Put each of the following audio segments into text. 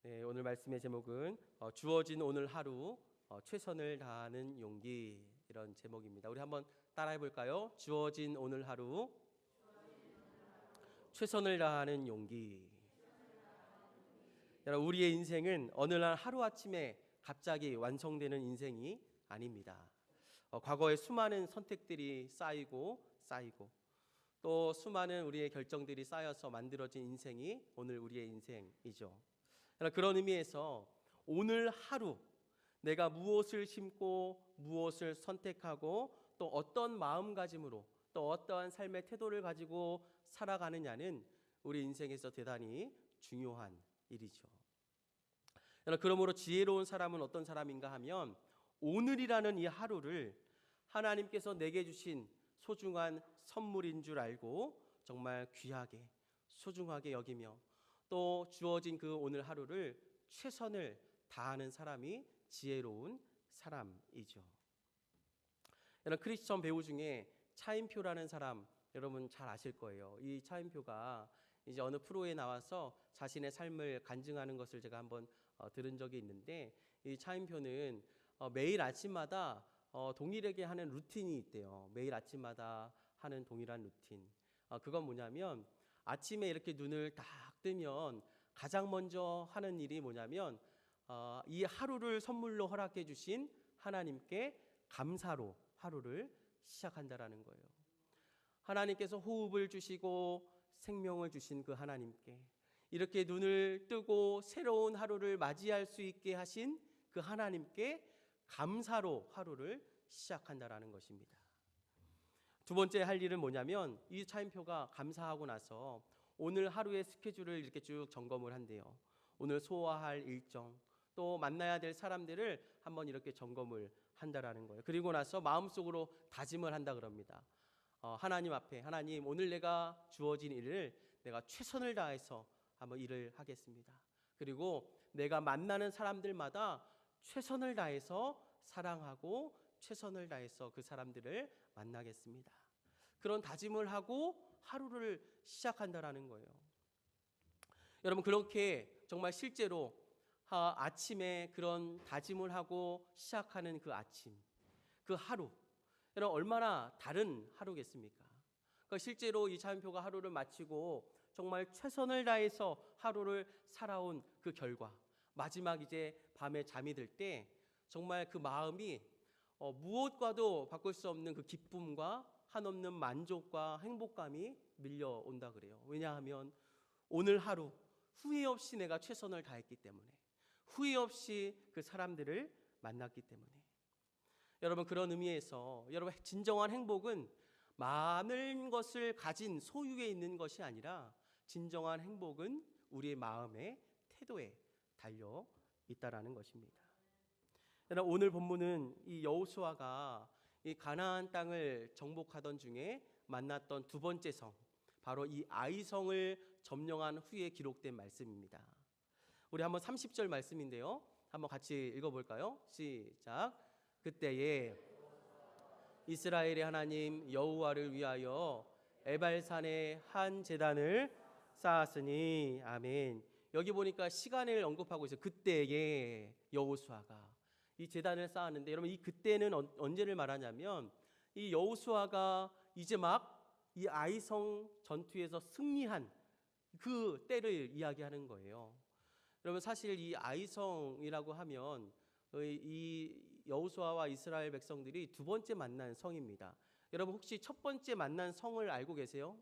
오늘 말씀의 제목은 주어진 오늘 하루 최선을 다하는 용기, 이런 제목입니다. 우리 한번 따라해 볼까요? 주어진 오늘 하루 최선을 다하는 용기. 여러분, 우리의 인생은 어느 날 하루아침에 갑자기 완성되는 인생이 아닙니다. 과거에 수많은 선택들이 쌓이고 또 수많은 우리의 결정들이 쌓여서 만들어진 인생이 오늘 우리의 인생이죠. 그런 의미에서 오늘 하루 내가 무엇을 심고 무엇을 선택하고 또 어떤 마음가짐으로 또 어떠한 삶의 태도를 가지고 살아가느냐는 우리 인생에서 대단히 중요한 일이죠. 그러므로 지혜로운 사람은 어떤 사람인가 하면 오늘이라는 이 하루를 하나님께서 내게 주신 소중한 선물인 줄 알고 정말 귀하게 소중하게 여기며 또 주어진 그 오늘 하루를 최선을 다하는 사람이 지혜로운 사람이죠. 여러분, 크리스천 배우 중에 차인표라는 사람 여러분 잘 아실 거예요. 이 차인표가 이제 어느 프로에 나와서 자신의 삶을 간증하는 것을 제가 한번 들은 적이 있는데, 이 차인표는 매일 아침마다 동일하게 하는 루틴이 있대요. 매일 아침마다 하는 동일한 루틴. 그건 뭐냐면 아침에 이렇게 눈을 딱 뜨면 가장 먼저 하는 일이 뭐냐면 이 하루를 선물로 허락해 주신 하나님께 감사로 하루를 시작한다라는 거예요. 하나님께서 호흡을 주시고 생명을 주신 그 하나님께, 이렇게 눈을 뜨고 새로운 하루를 맞이할 수 있게 하신 그 하나님께 감사로 하루를 시작한다라는 것입니다. 두 번째 할 일은 뭐냐면 이 차인표가 감사하고 나서 오늘 하루의 스케줄을 이렇게 쭉 점검을 한대요. 오늘 소화할 일정, 또 만나야 될 사람들을 한번 이렇게 점검을 한다라는 거예요. 그리고 나서 마음속으로 다짐을 한다 그럽니다. 하나님 앞에, 하나님, 오늘 내가 주어진 일을 내가 최선을 다해서 한번 일을 하겠습니다. 그리고 내가 만나는 사람들마다 최선을 다해서 사랑하고 최선을 다해서 그 사람들을 만나겠습니다. 그런 다짐을 하고 하루를 시작한다라는 거예요. 여러분, 그렇게 정말 실제로 아침에 그런 다짐을 하고 시작하는 그 아침, 그 하루, 여러분 얼마나 다른 하루겠습니까? 그러니까 실제로 이 차인표가 하루를 마치고 정말 최선을 다해서 하루를 살아온 그 결과, 마지막 이제 밤에 잠이 들 때 정말 그 마음이 무엇과도 바꿀 수 없는 그 기쁨과 한없는 만족과 행복감이 밀려온다 그래요. 왜냐하면 오늘 하루 후회 없이 내가 최선을 다했기 때문에, 후회 없이 그 사람들을 만났기 때문에. 여러분, 그런 의미에서 여러분 진정한 행복은 많은 것을 가진 소유에 있는 것이 아니라 진정한 행복은 우리의 마음의 태도에 달려 있다라는 것입니다. 여러분, 오늘 본문은 이 여호수아가 이 가나안 땅을 정복하던 중에 만났던 두 번째 성, 바로 이 아이성을 점령한 후에 기록된 말씀입니다. 우리 한번 30절 말씀인데요, 한번 같이 읽어볼까요? 시작. 그때에 이스라엘의 하나님 여호와를 위하여 에발산에 한 제단을 쌓았으니. 아멘. 여기 보니까 시간을 언급하고 있어요. 그때에 여호수아가 이 제단을 쌓았는데, 여러분 이 그때는 언제를 말하냐면 이 여호수아가 이제 막 이 아이성 전투에서 승리한 그 때를 이야기하는 거예요. 여러분, 사실 이 아이성이라고 하면 이 여호수아와 이스라엘 백성들이 두 번째 만난 성입니다. 여러분 혹시 첫 번째 만난 성을 알고 계세요?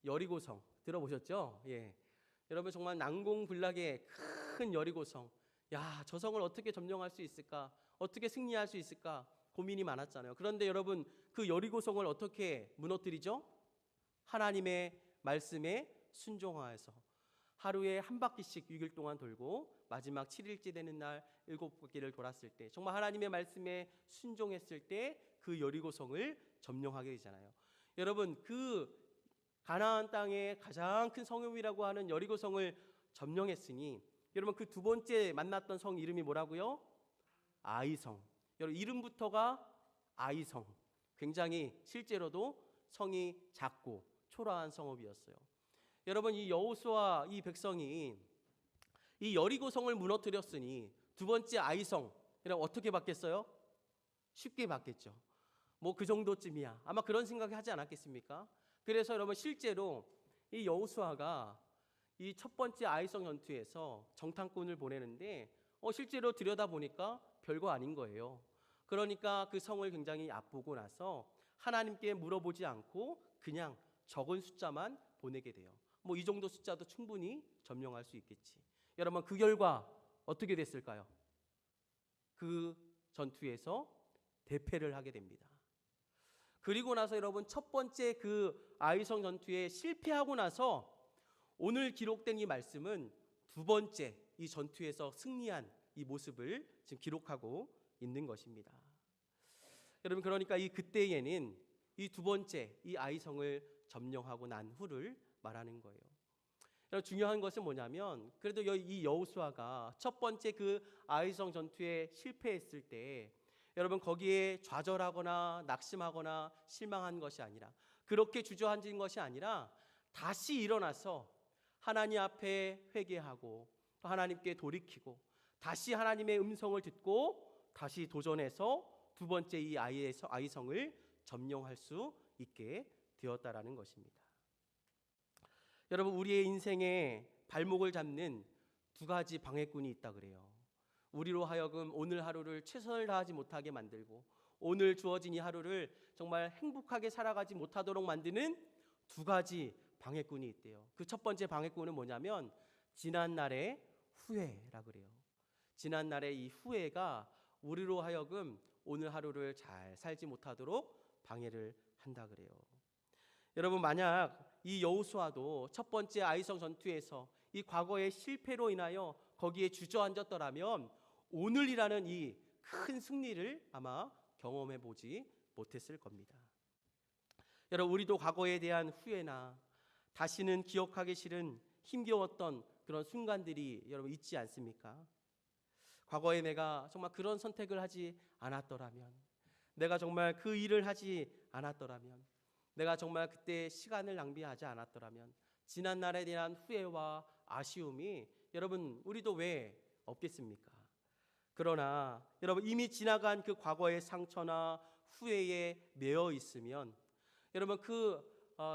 여리고성 들어보셨죠? 예. 여러분 정말 난공불락의 큰 여리고성. 야, 저 성을 어떻게 점령할 수 있을까? 어떻게 승리할 수 있을까? 고민이 많았잖아요. 그런데 여러분 그 여리고성을 어떻게 무너뜨리죠? 하나님의 말씀에 순종하여서 하루에 한 바퀴씩 6일 동안 돌고 마지막 7일째 되는 날 7바퀴를 돌았을 때, 정말 하나님의 말씀에 순종했을 때 그 여리고성을 점령하게 되잖아요. 여러분, 그 가나안 땅의 가장 큰 성읍이라고 하는 여리고성을 점령했으니, 여러분 그 두 번째 만났던 성 이름이 뭐라고요? 아이성. 여러분 이름부터가 아이성. 굉장히 실제로도 성이 작고 초라한 성읍이었어요. 여러분 이 여호수아 이 백성이 이 여리고성을 무너뜨렸으니 두 번째 아이성 어떻게 받겠어요? 쉽게 받겠죠. 뭐 그 정도쯤이야. 아마 그런 생각이 하지 않았겠습니까? 그래서 여러분 실제로 이 여호수아가 이 첫 번째 아이성 전투에서 정탐꾼을 보내는데 실제로 들여다보니까 별거 아닌 거예요. 그러니까 그 성을 굉장히 얕보고 나서 하나님께 물어보지 않고 그냥 적은 숫자만 보내게 돼요. 뭐 이 정도 숫자도 충분히 점령할 수 있겠지. 여러분 그 결과 어떻게 됐을까요? 그 전투에서 대패를 하게 됩니다. 그리고 나서 여러분 첫 번째 그 아이성 전투에 실패하고 나서 오늘 기록된 이 말씀은 두 번째 이 전투에서 승리한 이 모습을 지금 기록하고 있는 것입니다. 여러분 그러니까 이 그때에는 이 두 번째 이 아이성을 점령하고 난 후를 말하는 거예요. 여러분 중요한 것은 뭐냐면 그래도 이 여호수아가 첫 번째 그 아이성 전투에 실패했을 때 여러분 거기에 좌절하거나 낙심하거나 실망한 것이 아니라 그렇게 주저앉은 것이 아니라 다시 일어나서 하나님 앞에 회개하고 하나님께 돌이키고 다시 하나님의 음성을 듣고 다시 도전해서 두 번째 이 아이성을 점령할 수 있게 되었다라는 것입니다. 여러분 우리의 인생에 발목을 잡는 두 가지 방해꾼이 있다 그래요. 우리로 하여금 오늘 하루를 최선을 다하지 못하게 만들고 오늘 주어진 이 하루를 정말 행복하게 살아가지 못하도록 만드는 두 가지 방해꾼이 있대요. 그 첫 번째 방해꾼은 뭐냐면 지난날의 후회라 그래요. 지난날의 이 후회가 우리로 하여금 오늘 하루를 잘 살지 못하도록 방해를 한다 그래요. 여러분 만약 이 여호수아도 첫 번째 아이성 전투에서 이 과거의 실패로 인하여 거기에 주저앉았더라면 오늘이라는 이 큰 승리를 아마 경험해 보지 못했을 겁니다. 여러분 우리도 과거에 대한 후회나 다시는 기억하기 싫은 힘겨웠던 그런 순간들이 여러분 있지 않습니까? 과거에 내가 정말 그런 선택을 하지 않았더라면, 내가 정말 그 일을 하지 않았더라면, 내가 정말 그때 시간을 낭비하지 않았더라면 지난날에 대한 후회와 아쉬움이 여러분 우리도 왜 없겠습니까? 그러나 여러분 이미 지나간 그 과거의 상처나 후회에 매여 있으면 여러분 그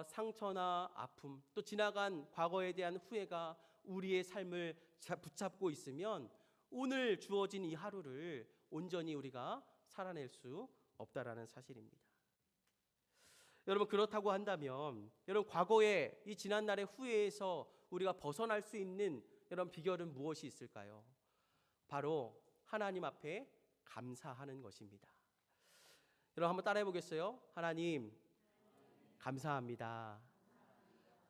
상처나 아픔 또 지나간 과거에 대한 후회가 우리의 삶을 붙잡고 있으면 오늘 주어진 이 하루를 온전히 우리가 살아낼 수 없다라는 사실입니다. 여러분 그렇다고 한다면 여러분 과거의 이 지난날의 후회에서 우리가 벗어날 수 있는 이런 비결은 무엇이 있을까요? 바로 하나님 앞에 감사하는 것입니다. 여러분 한번 따라해 보겠어요? 하나님 감사합니다.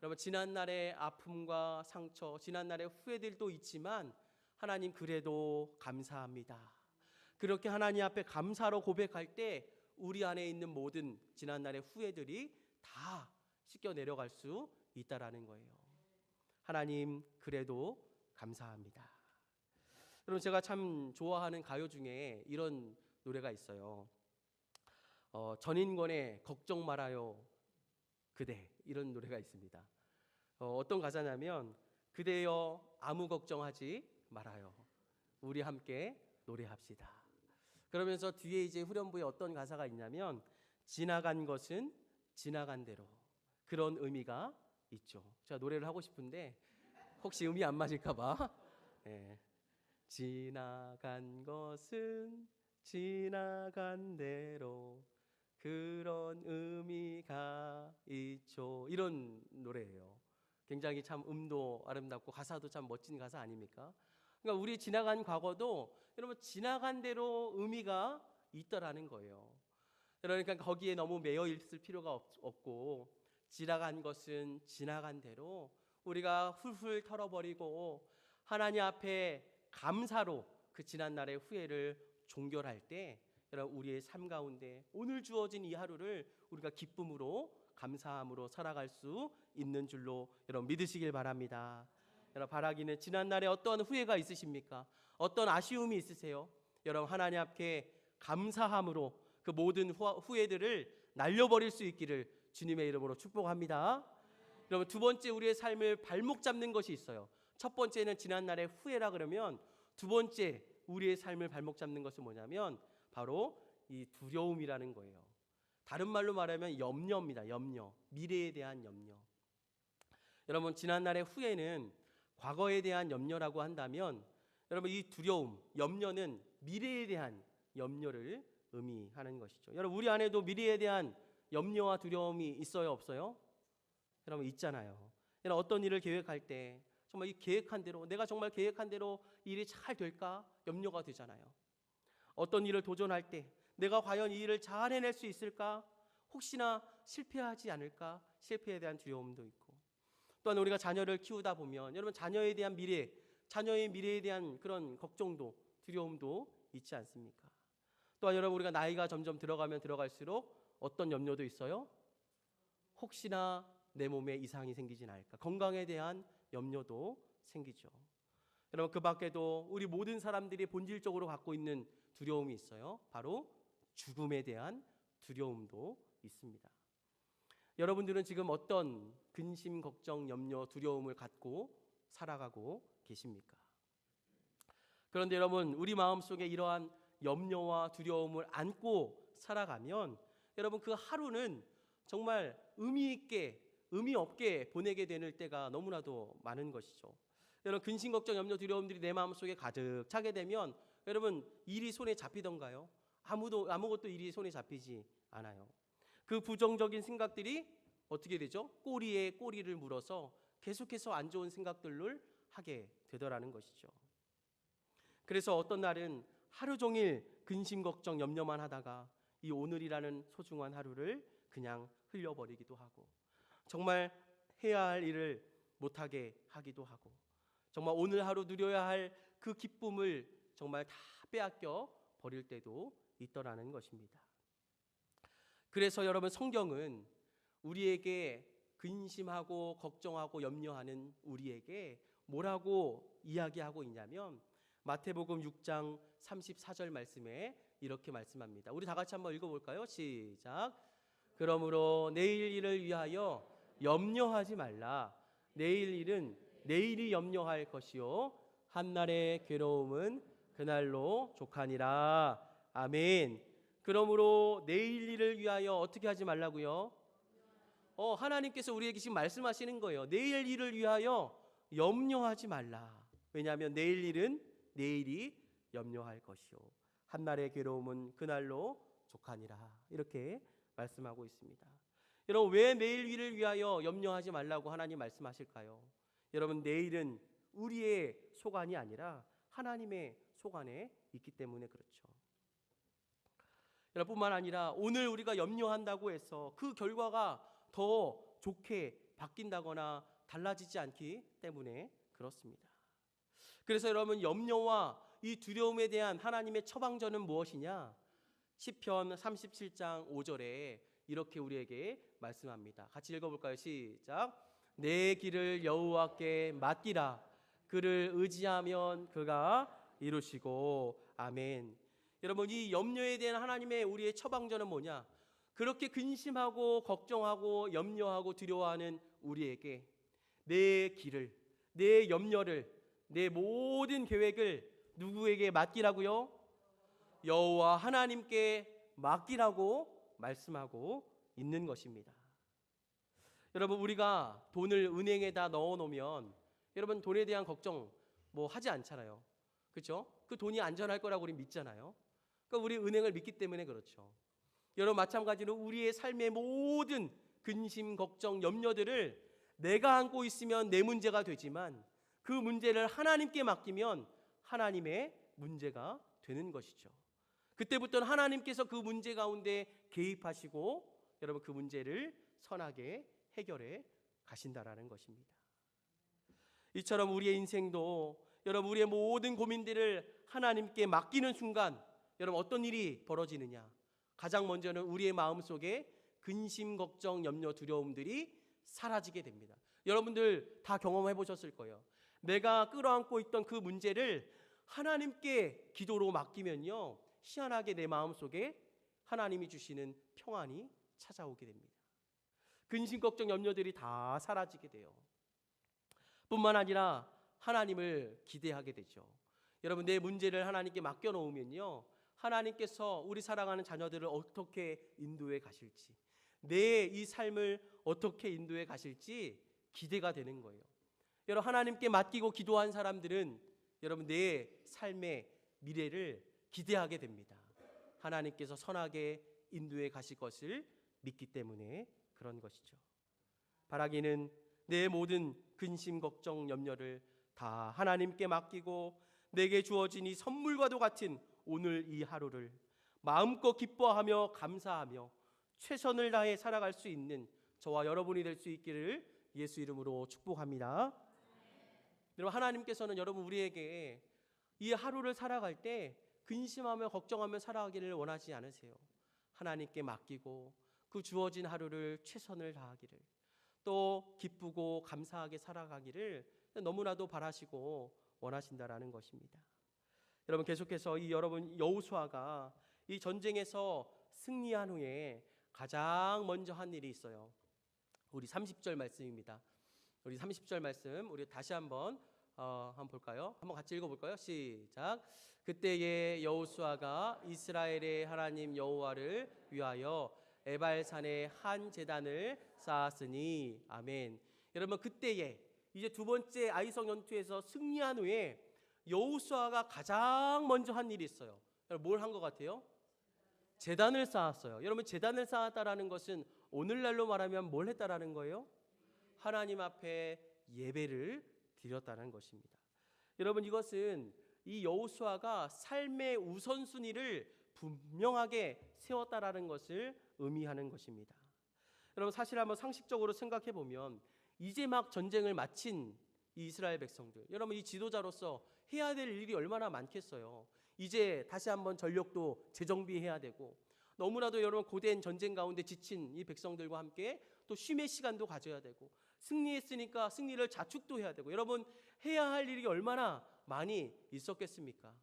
여러분 지난날의 아픔과 상처, 지난날의 후회들도 있지만 하나님 그래도 감사합니다. 그렇게 하나님 앞에 감사로 고백할 때 우리 안에 있는 모든 지난날의 후회들이 다 씻겨 내려갈 수 있다라는 거예요. 하나님 그래도 감사합니다. 여러분 제가 참 좋아하는 가요 중에 이런 노래가 있어요. 전인권의 걱정 말아요 그대 이런 노래가 있습니다. 어떤 가사냐면 그대여 아무 걱정하지 말아요 우리 함께 노래합시다. 그러면서 뒤에 이제 후렴부에 어떤 가사가 있냐면 지나간 것은 지나간 대로 그런 의미가 있죠. 제가 노래를 하고 싶은데 혹시 음이 안 맞을까 봐 네. 지나간 것은 지나간 대로 그런 의미가 있죠. 이런 노래예요. 굉장히 참 음도 아름답고 가사도 참 멋진 가사 아닙니까? 그러니까 우리 지나간 과거도 여러분 지나간 대로 의미가 있다라는 거예요. 그러니까 거기에 너무 매여 있을 필요가 없고 지나간 것은 지나간 대로 우리가 훌훌 털어버리고 하나님 앞에 감사로 그 지난날의 후회를 종결할 때 여러분 우리의 삶 가운데 오늘 주어진 이 하루를 우리가 기쁨으로 감사함으로 살아갈 수 있는 줄로 여러분 믿으시길 바랍니다. 여러분 바라기는 지난날에 어떤 후회가 있으십니까? 어떤 아쉬움이 있으세요? 여러분 하나님 앞에 감사함으로 그 모든 후회들을 날려버릴 수 있기를 주님의 이름으로 축복합니다. 여러분 두 번째 우리의 삶을 발목 잡는 것이 있어요. 첫 번째는 지난날의 후회라 그러면, 두 번째 우리의 삶을 발목 잡는 것은 뭐냐면 바로 이 두려움이라는 거예요. 다른 말로 말하면 염려입니다. 염려, 미래에 대한 염려. 여러분, 지난날의 후회는 과거에 대한 염려라고 한다면, 여러분 이 두려움, 염려는 미래에 대한 염려를 의미하는 것이죠. 여러분, 우리 안에도 미래에 대한 염려와 두려움이 있어요, 없어요? 여러분, 있잖아요. 여러분, 어떤 일을 계획할 때 정말 이 계획한 대로, 내가 정말 계획한 대로 일이 잘 될까 염려가 되잖아요. 어떤 일을 도전할 때 내가 과연 이 일을 잘 해낼 수 있을까, 혹시나 실패하지 않을까, 실패에 대한 두려움도 있고, 또한 우리가 자녀를 키우다 보면 여러분 자녀에 대한 미래, 자녀의 미래에 대한 그런 걱정도, 두려움도 있지 않습니까? 또한 여러분, 우리가 나이가 점점 들어가면 들어갈수록 어떤 염려도 있어요? 혹시나 내 몸에 이상이 생기진 않을까, 건강에 대한 염려도 생기죠. 여러분, 그 밖에도 우리 모든 사람들이 본질적으로 갖고 있는 두려움이 있어요. 바로 죽음에 대한 두려움도 있습니다. 여러분들은 지금 어떤 근심, 걱정, 염려, 두려움을 갖고 살아가고 계십니까? 그런데 여러분, 우리 마음속에 이러한 염려와 두려움을 안고 살아가면 여러분 그 하루는 정말 의미 있게, 의미 없게 보내게 되는 때가 너무나도 많은 것이죠. 여러분, 근심, 걱정, 염려, 두려움들이 내 마음속에 가득 차게 되면 여러분 일이 손에 잡히던가요? 아무것도 일이 손에 잡히지 않아요. 그 부정적인 생각들이 어떻게 되죠? 꼬리에 꼬리를 물어서 계속해서 안 좋은 생각들을 하게 되더라는 것이죠. 그래서 어떤 날은 하루 종일 근심, 걱정, 염려만 하다가 이 오늘이라는 소중한 하루를 그냥 흘려버리기도 하고, 정말 해야 할 일을 못하게 하기도 하고, 정말 오늘 하루 누려야 할 그 기쁨을 정말 다 빼앗겨 버릴 때도 있더라는 것입니다. 그래서 여러분, 성경은 우리에게 근심하고 걱정하고 염려하는 우리에게 뭐라고 이야기하고 있냐면, 마태복음 6장 34절 말씀에 이렇게 말씀합니다. 우리 다 같이 한번 읽어볼까요? 시작. 그러므로 내일 일을 위하여 염려하지 말라. 내일 일은 내일이 염려할 것이요 한날의 괴로움은 그날로 족하니라. 아멘. 그러므로 내일 일을 위하여 어떻게 하지 말라고요? 하나님께서 우리에게 지금 말씀하시는 거예요. 내일 일을 위하여 염려하지 말라. 왜냐하면 내일 일은 내일이 염려할 것이요 한날의 괴로움은 그날로 족하니라. 이렇게 말씀하고 있습니다. 여러분, 왜 내일 일을 위하여 염려하지 말라고 하나님 말씀하실까요? 여러분, 내일은 우리의 소관이 아니라 하나님의 소관에 있기 때문에 그렇죠. 여러분, 뿐만 아니라 오늘 우리가 염려한다고 해서 그 결과가 더 좋게 바뀐다거나 달라지지 않기 때문에 그렇습니다. 그래서 여러분, 염려와 이 두려움에 대한 하나님의 처방전은 무엇이냐? 시편 37장 5절에 이렇게 우리에게 말씀합니다. 같이 읽어볼까요? 시작. 내 길을 여호와께 맡기라. 그를 의지하면 그가 이루시고. 아멘. 여러분, 이 염려에 대한 하나님의 우리의 처방전은 뭐냐? 그렇게 근심하고 걱정하고 염려하고 두려워하는 우리에게 내 길을, 내 염려를, 내 모든 계획을 누구에게 맡기라고요? 여호와 하나님께 맡기라고 말씀하고 있는 것입니다. 여러분, 우리가 돈을 은행에다 넣어놓으면 여러분 돈에 대한 걱정 뭐 하지 않잖아요. 그렇죠? 그 돈이 안전할 거라고 우리 믿잖아요. 그러니까 우리 은행을 믿기 때문에 그렇죠. 여러분, 마찬가지로 우리의 삶의 모든 근심, 걱정, 염려들을 내가 안고 있으면 내 문제가 되지만 그 문제를 하나님께 맡기면 하나님의 문제가 되는 것이죠. 그때부터는 하나님께서 그 문제 가운데 개입하시고 여러분 그 문제를 선하게 해결해 가신다라는 것입니다. 이처럼 우리의 인생도 여러분 우리의 모든 고민들을 하나님께 맡기는 순간 여러분 어떤 일이 벌어지느냐? 가장 먼저는 우리의 마음속에 근심, 걱정, 염려, 두려움들이 사라지게 됩니다. 여러분들 다 경험해 보셨을 거예요. 내가 끌어안고 있던 그 문제를 하나님께 기도로 맡기면요, 희한하게 내 마음속에 하나님이 주시는 평안이 찾아오게 됩니다. 근심, 걱정, 염려들이 다 사라지게 돼요. 뿐만 아니라 하나님을 기대하게 되죠. 여러분, 내 문제를 하나님께 맡겨놓으면요, 하나님께서 우리 사랑하는 자녀들을 어떻게 인도해 가실지, 내 이 삶을 어떻게 인도해 가실지 기대가 되는 거예요. 여러분, 하나님께 맡기고 기도한 사람들은 여러분 내 삶의 미래를 기대하게 됩니다. 하나님께서 선하게 인도해 가실 것을 믿기 때문에 그런 것이죠. 바라기는 내 모든 근심, 걱정, 염려를 다 하나님께 맡기고 내게 주어진 이 선물과도 같은 오늘 이 하루를 마음껏 기뻐하며 감사하며 최선을 다해 살아갈 수 있는 저와 여러분이 될 수 있기를 예수 이름으로 축복합니다. 여러분, 하나님께서는 여러분 우리에게 이 하루를 살아갈 때 근심하며 걱정하며 살아가기를 원하지 않으세요. 하나님께 맡기고 그 주어진 하루를 최선을 다하기를, 또 기쁘고 감사하게 살아가기를 너무나도 바라시고 원하신다라는 것입니다. 여러분, 계속해서 이 여러분 여호수아가 이 전쟁에서 승리한 후에 가장 먼저 한 일이 있어요. 우리 30절 말씀입니다. 우리 30절 말씀 우리 다시 한번 볼까요? 한번 같이 읽어볼까요? 시작. 그때에 여호수아가 이스라엘의 하나님 여호와를 위하여 에발산에 한 제단을 쌓았으니. 아멘. 여러분, 그때에 이제 두 번째 아이성 연투에서 승리한 후에 여호수아가 가장 먼저 한 일이 있어요. 뭘 한 것 같아요? 제단을 쌓았어요. 여러분, 제단을 쌓았다라는 것은 오늘날로 말하면 뭘 했다라는 거예요? 하나님 앞에 예배를 드렸다는 것입니다. 여러분, 이것은 이 여호수아가 삶의 우선순위를 분명하게 세웠다라는 것을 의미하는 것입니다. 여러분, 사실 한번 상식적으로 생각해 보면 이제 막 전쟁을 마친 이 이스라엘 백성들, 여러분 이 지도자로서 해야 될 일이 얼마나 많겠어요. 이제 다시 한번 전력도 재정비해야 되고, 너무나도 여러분 고된 전쟁 가운데 지친 이 백성들과 함께 또 쉼의 시간도 가져야 되고, 승리했으니까 승리를 자축도 해야 되고, 여러분 해야 할 일이 얼마나 많이 있었겠습니까?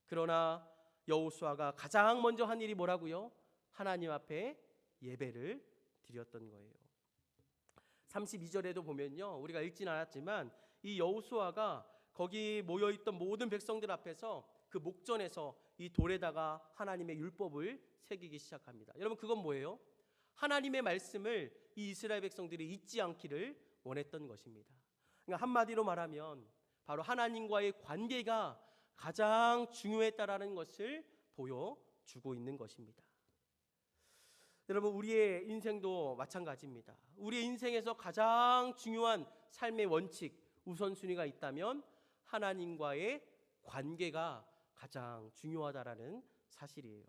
그러나 여호수아가 가장 먼저 한 일이 뭐라고요? 하나님 앞에 예배를 드렸던 거예요. 32절에도 보면요, 우리가 읽진 않았지만 이 여호수아가 거기 모여있던 모든 백성들 앞에서 그 목전에서 이 돌에다가 하나님의 율법을 새기기 시작합니다. 여러분, 그건 뭐예요? 하나님의 말씀을 이 이스라엘 백성들이 잊지 않기를 원했던 것입니다. 그러니까 한마디로 말하면 바로 하나님과의 관계가 가장 중요했다라는 것을 보여주고 있는 것입니다. 여러분, 우리의 인생도 마찬가지입니다. 우리의 인생에서 가장 중요한 삶의 원칙, 우선순위가 있다면 하나님과의 관계가 가장 중요하다라는 사실이에요.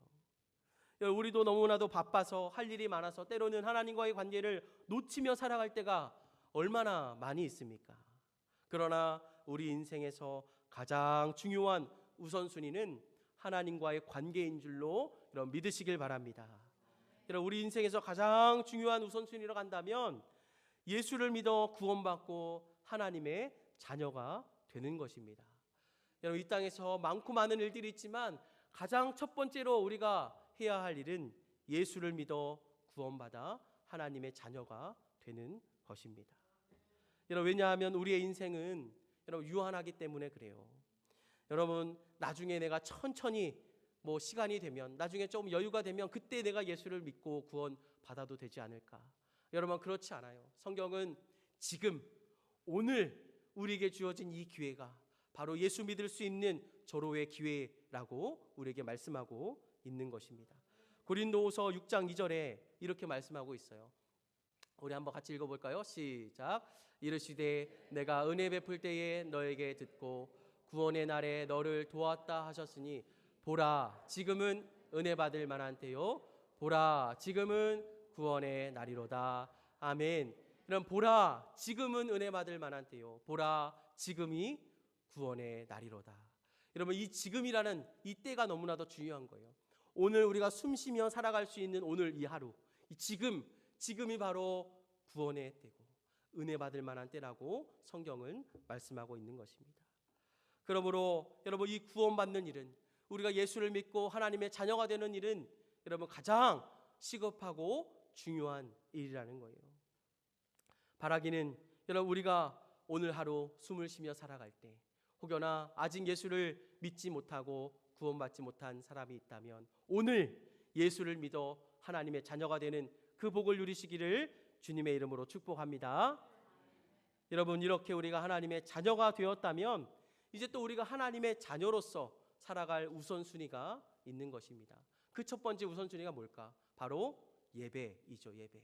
우리도 너무나도 바빠서 할 일이 많아서 때로는 하나님과의 관계를 놓치며 살아갈 때가 얼마나 많이 있습니까? 그러나 우리 인생에서 가장 중요한 우선순위는 하나님과의 관계인 줄로 여러분 믿으시길 바랍니다. 여러분, 우리 인생에서 가장 중요한 우선순위로 간다면 예수를 믿어 구원받고 하나님의 자녀가 되는 것입니다. 여러분, 이 땅에서 많고 많은 일들이 있지만 가장 첫 번째로 우리가 해야 할 일은 예수를 믿어 구원받아 하나님의 자녀가 되는 것입니다. 여러분, 왜냐하면 우리의 인생은 여러분 유한하기 때문에 그래요. 여러분, 나중에 내가 천천히 시간이 되면, 나중에 좀 여유가 되면 그때 내가 예수를 믿고 구원 받아도 되지 않을까? 여러분, 그렇지 않아요. 성경은 지금 오늘 우리에게 주어진 이 기회가 바로 예수 믿을 수 있는 절호의 기회라고 우리에게 말씀하고 있는 것입니다. 고린도후서 6장 2절에 이렇게 말씀하고 있어요. 우리 한번 같이 읽어볼까요? 시작. 이르시되 내가 은혜 베풀 때에 너에게 듣고 구원의 날에 너를 도왔다 하셨으니 보라 지금은 은혜 받을 만한 때요, 보라 지금은 구원의 날이로다. 아멘. 그럼 보라 지금은 은혜 받을 만한 때요, 보라 지금이 구원의 날이로다. 여러분, 이 지금이라는 이 때가 너무나도 중요한 거예요. 오늘 우리가 숨쉬며 살아갈 수 있는 오늘 이 하루, 이 지금이 바로 구원의 때고 은혜 받을 만한 때라고 성경은 말씀하고 있는 것입니다. 그러므로 여러분, 이 구원받는 일은, 우리가 예수를 믿고 하나님의 자녀가 되는 일은 여러분 가장 시급하고 중요한 일이라는 거예요. 바라기는 여러분 우리가 오늘 하루 숨을 쉬며 살아갈 때, 혹여나 아직 예수를 믿지 못하고 구원받지 못한 사람이 있다면 오늘 예수를 믿어 하나님의 자녀가 되는 그 복을 누리시기를 주님의 이름으로 축복합니다. 여러분, 이렇게 우리가 하나님의 자녀가 되었다면 이제 또 우리가 하나님의 자녀로서 살아갈 우선순위가 있는 것입니다. 그 첫 번째 우선순위가 뭘까? 바로 예배이죠. 예배.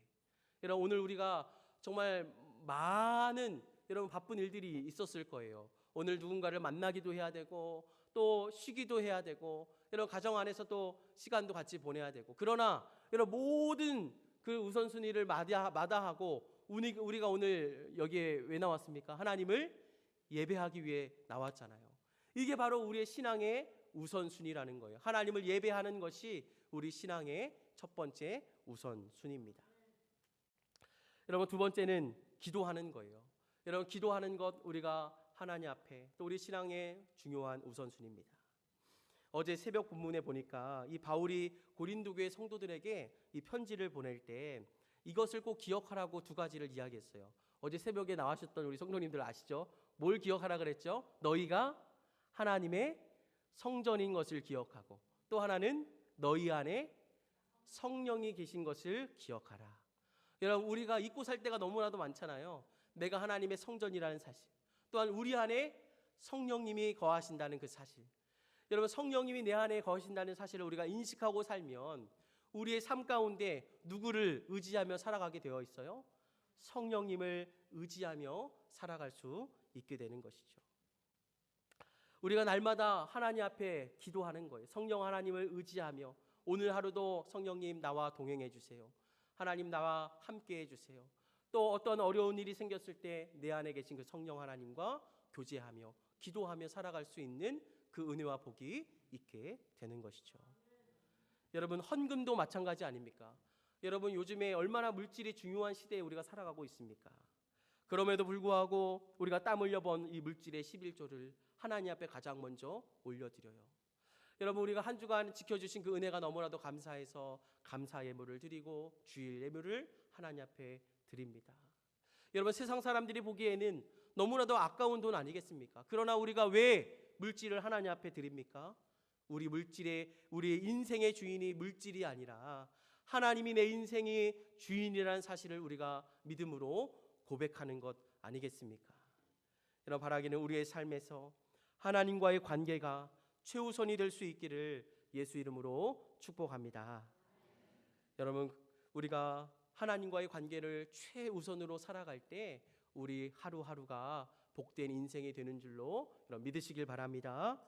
여러분, 오늘 우리가 정말 많은 여러분 바쁜 일들이 있었을 거예요. 오늘 누군가를 만나기도 해야 되고 또 쉬기도 해야 되고 여러분 가정 안에서 또 시간도 같이 보내야 되고, 그러나 여러분 모든 그 우선순위를 마다하고 우리가 오늘 여기에 왜 나왔습니까? 하나님을 예배하기 위해 나왔잖아요. 이게 바로 우리의 신앙의 우선순위라는 거예요. 하나님을 예배하는 것이 우리 신앙의 첫 번째 우선순위입니다. 여러분, 두 번째는 기도하는 거예요. 여러분, 기도하는 것 우리가 하나님 앞에 또 우리 신앙의 중요한 우선순위입니다. 어제 새벽 본문에 보니까 이 바울이 고린도 교회 성도들에게 이 편지를 보낼 때 이것을 꼭 기억하라고 두 가지를 이야기했어요. 어제 새벽에 나와셨던 우리 성도님들 아시죠? 뭘 기억하라 그랬죠? 너희가 하나님의 성전인 것을 기억하고, 또 하나는 너희 안에 성령이 계신 것을 기억하라. 여러분, 우리가 잊고 살 때가 너무나도 많잖아요. 내가 하나님의 성전이라는 사실, 또한 우리 안에 성령님이 거하신다는 그 사실. 여러분, 성령님이 내 안에 거하신다는 사실을 우리가 인식하고 살면 우리의 삶 가운데 누구를 의지하며 살아가게 되어 있어요? 성령님을 의지하며 살아갈 수 있게 되는 것이죠. 우리가 날마다 하나님 앞에 기도하는 거예요. 성령 하나님을 의지하며 오늘 하루도 성령님 나와 동행해 주세요. 하나님 나와 함께 해 주세요. 또 어떤 어려운 일이 생겼을 때 내 안에 계신 그 성령 하나님과 교제하며 기도하며 살아갈 수 있는 그 은혜와 복이 있게 되는 것이죠. 여러분, 헌금도 마찬가지 아닙니까? 여러분, 요즘에 얼마나 물질이 중요한 시대에 우리가 살아가고 있습니까? 그럼에도 불구하고 우리가 땀 흘려 번 이 물질의 11조를 하나님 앞에 가장 먼저 올려드려요. 여러분, 우리가 한 주간 지켜주신 그 은혜가 너무나도 감사해서 감사 예물을 드리고 주일 예물을 하나님 앞에 드립니다. 여러분, 세상 사람들이 보기에는 너무나도 아까운 돈 아니겠습니까? 그러나 우리가 왜 물질을 하나님 앞에 드립니까? 우리의 인생의 주인이 물질이 아니라 하나님이 내 인생의 주인이라는 사실을 우리가 믿음으로 고백하는 것 아니겠습니까? 여러분, 바라기는 우리의 삶에서 하나님과의 관계가 최우선이 될 수 있기를 예수 이름으로 축복합니다. 여러분, 우리가 하나님과의 관계를 최우선으로 살아갈 때 우리 하루하루가 복된 인생이 되는 줄로 믿으시길 바랍니다.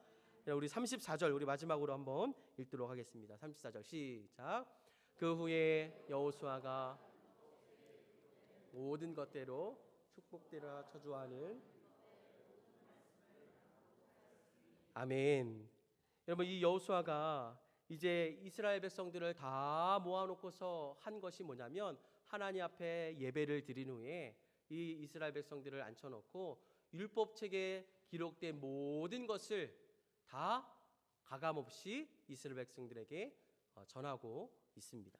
우리 34절 우리 마지막으로 한번 읽도록 하겠습니다. 34절 시작. 그 후에 여호수아가 모든 것대로 축복되라 저주하는 아멘. 여러분, 이 여호수아가 이제 이스라엘 백성들을 다 모아놓고서 한 것이 뭐냐면 하나님 앞에 예배를 드린 후에 이 이스라엘 백성들을 앉혀놓고 율법책에 기록된 모든 것을 다 가감없이 이스라엘 백성들에게 전하고 있습니다.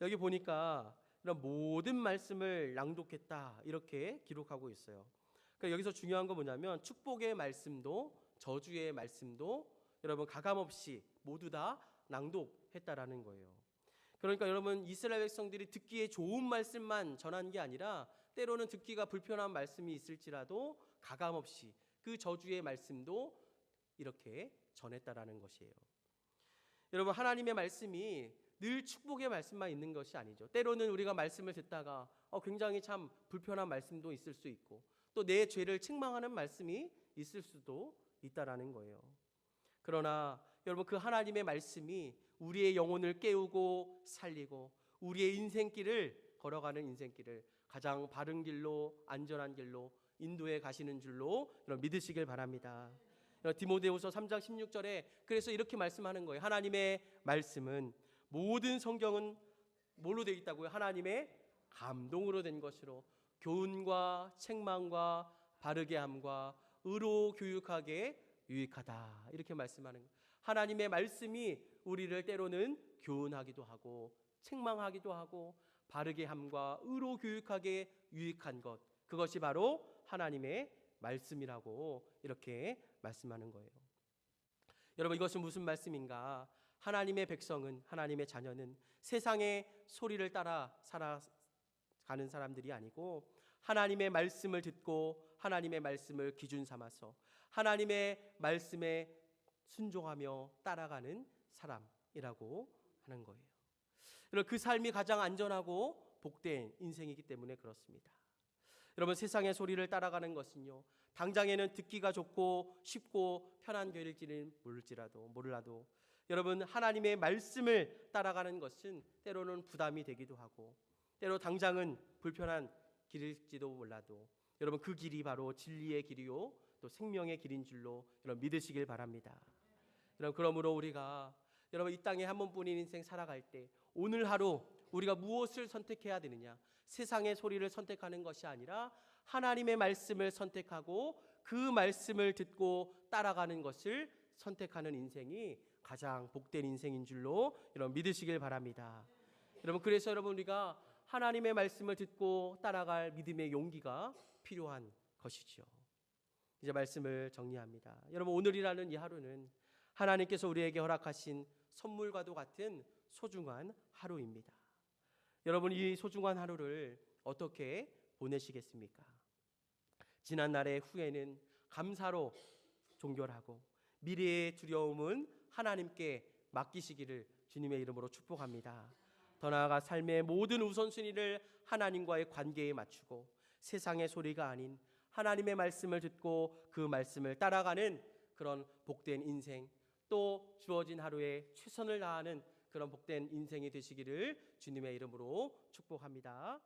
여기 보니까 이런 모든 말씀을 낭독했다 이렇게 기록하고 있어요. 그러니까 여기서 중요한 건 뭐냐면 축복의 말씀도 저주의 말씀도 여러분 가감없이 모두 다 낭독했다라는 거예요. 그러니까 여러분, 이스라엘 백성들이 듣기에 좋은 말씀만 전한 게 아니라 때로는 듣기가 불편한 말씀이 있을지라도 가감없이 그 저주의 말씀도 이렇게 전했다라는 것이에요. 여러분, 하나님의 말씀이 늘 축복의 말씀만 있는 것이 아니죠. 때로는 우리가 말씀을 듣다가 굉장히 참 불편한 말씀도 있을 수 있고 또 내 죄를 책망하는 말씀이 있을 수도 있다라는 거예요. 그러나 여러분, 그 하나님의 말씀이 우리의 영혼을 깨우고 살리고 우리의 인생길을 걸어가는 인생길을 가장 바른 길로 안전한 길로 인도해 가시는 줄로 믿으시길 바랍니다. 디모데후서 3장 16절에 그래서 이렇게 말씀하는 거예요. 하나님의 말씀은 모든 성경은 뭘로 되어 있다고요? 하나님의 감동으로 된 것으로 교훈과 책망과 바르게 함과 의로 교육하게 유익하다 이렇게 말씀하는 거예요. 하나님의 말씀이 우리를 때로는 교훈하기도 하고 책망하기도 하고 바르게 함과 의로 교육하게 유익한 것, 그것이 바로 하나님의 말씀이라고 이렇게 말씀하는 거예요. 여러분, 이것은 무슨 말씀인가? 하나님의 백성은, 하나님의 자녀는 세상의 소리를 따라 살아가는 사람들이 아니고 하나님의 말씀을 듣고 하나님의 말씀을 기준 삼아서 하나님의 말씀에 순종하며 따라가는 사람이라고 하는 거예요. 여러분, 그 삶이 가장 안전하고 복된 인생이기 때문에 그렇습니다. 여러분, 세상의 소리를 따라가는 것은요, 당장에는 듣기가 좋고 쉽고 편한 길일지는 몰라도 여러분, 하나님의 말씀을 따라가는 것은 때로는 부담이 되기도 하고 때로 당장은 불편한 길일지도 몰라도 여러분, 그 길이 바로 진리의 길이요 또 생명의 길인 줄로 여러분 믿으시길 바랍니다. 여러분, 그러므로 우리가 여러분 이 땅에 한 번뿐인 인생 살아갈 때 오늘 하루 우리가 무엇을 선택해야 되느냐? 세상의 소리를 선택하는 것이 아니라 하나님의 말씀을 선택하고 그 말씀을 듣고 따라가는 것을 선택하는 인생이 가장 복된 인생인 줄로 여러분 믿으시길 바랍니다. 여러분, 그래서 여러분 우리가 하나님의 말씀을 듣고 따라갈 믿음의 용기가 필요한 것이죠. 이제 말씀을 정리합니다. 여러분, 오늘이라는 이 하루는 하나님께서 우리에게 허락하신 선물과도 같은 소중한 하루입니다. 여러분, 이 소중한 하루를 어떻게 보내시겠습니까? 지난 날의 후회는 감사로 종결하고 미래의 두려움은 하나님께 맡기시기를 주님의 이름으로 축복합니다. 더 나아가 삶의 모든 우선순위를 하나님과의 관계에 맞추고 세상의 소리가 아닌 하나님의 말씀을 듣고 그 말씀을 따라가는 그런 복된 인생, 또 주어진 하루에 최선을 다하는 그런 복된 인생이 되시기를 주님의 이름으로 축복합니다.